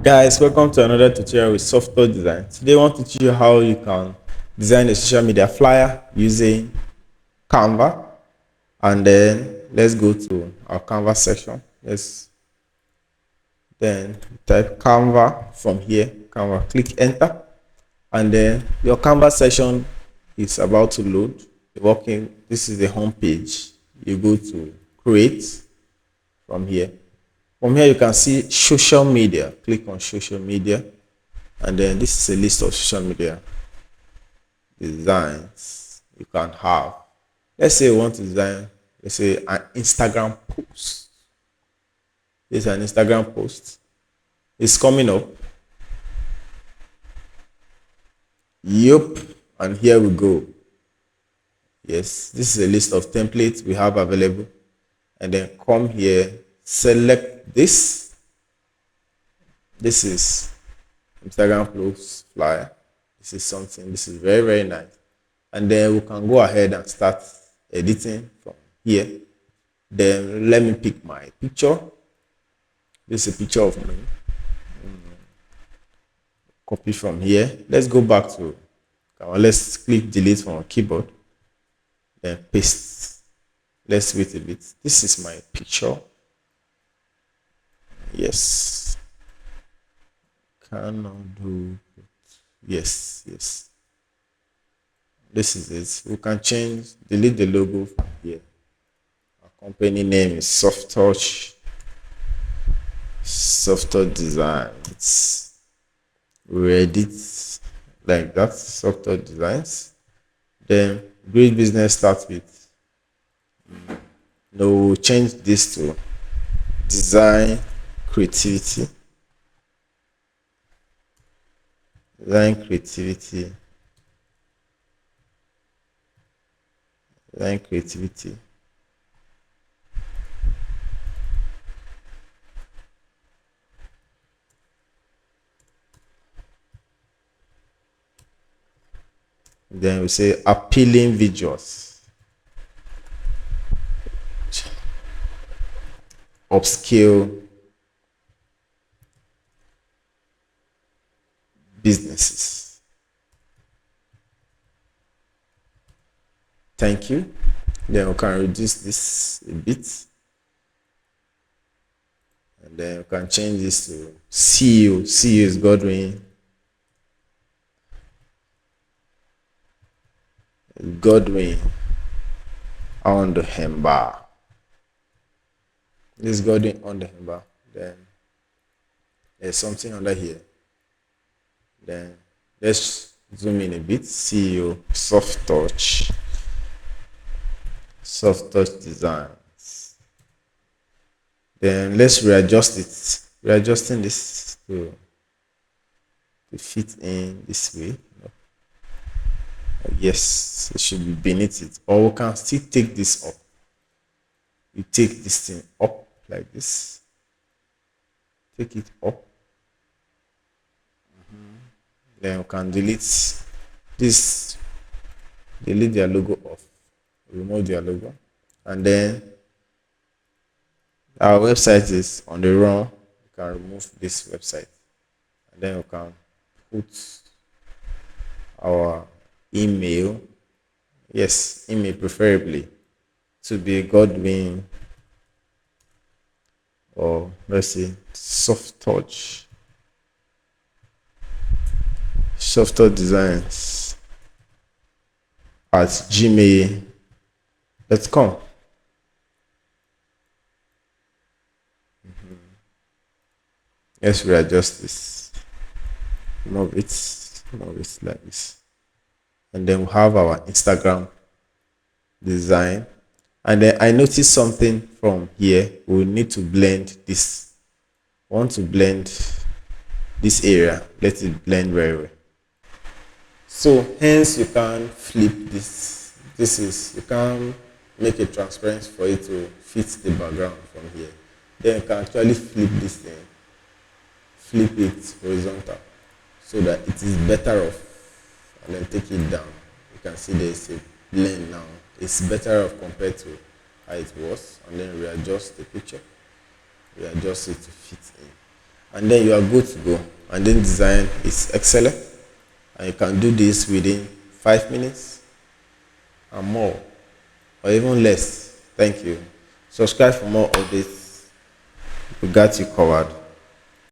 Guys, welcome to another tutorial with software design. Today I want to teach you how you can design a social media flyer using Canva. And then let's go to our Canva section. Let's then type Canva from here. Canva, click enter. And then your Canva section is about to load. Working, this is the home page. You go to create from here. From here, you can see social media. Click on social media. And then this is a list of social media designs you can have. Let's say you want to design, let's say an Instagram post. This is an Instagram post. It's coming up. Yup. And here we go. Yes, this is a list of templates we have available. And then come here, select this. This is Instagram post flyer. This is something, this is very, very nice. And then we can go ahead and start editing from here. Then let me pick my picture. This is a picture of me. Copy from here. Let's go back to, let's click delete from our keyboard. Then paste. Let's wait a bit. This is my picture. Yes. Cannot do it. Yes. This is it. We can change, delete the logo from here. Our company name is Soft Touch Software Designs. We edit like that, software designs. Then great business starts with. No, we'll change this to design creativity. Design creativity. Design creativity. Then we say appealing visuals. Upscale businesses. Thank you. Then we can reduce this a bit. And then we can change this to CEO. CEO is Godwin. Godwin on the handbar. This is Godwin on the handbar. Then there's something under here. Then let's zoom in a bit. CEO Soft Touch Designs. Then let's readjust it. Readjusting this to fit in this way. Yes, it should be beneath it. Or we can still take this up. You take this thing up like this. Take it up. Then we can delete this. Delete their logo off. Remove their logo. And then our website is on the run. We can remove this website. And then we can put our email, yes, email preferably to be Godwin, or let's say Soft Touch Software Designs at gmail.com. Let's readjust this. Move it like this. And then we have our Instagram design. And then I noticed something from here. We need to blend this. I want to blend this area. Let it blend very well. So hence you can flip this. You can make a transparency for it to fit the background from here. Then you can actually flip this thing. Flip it horizontal so that it is better off. And then take it down. You can see there's a blend now. It's better off compared to how it was. And then readjust the picture. Readjust it to fit in. and then you are good to go. And then design is excellent, and you can do this within 5 minutes and more, or even less. Thank you. Subscribe for more updates. We got you covered.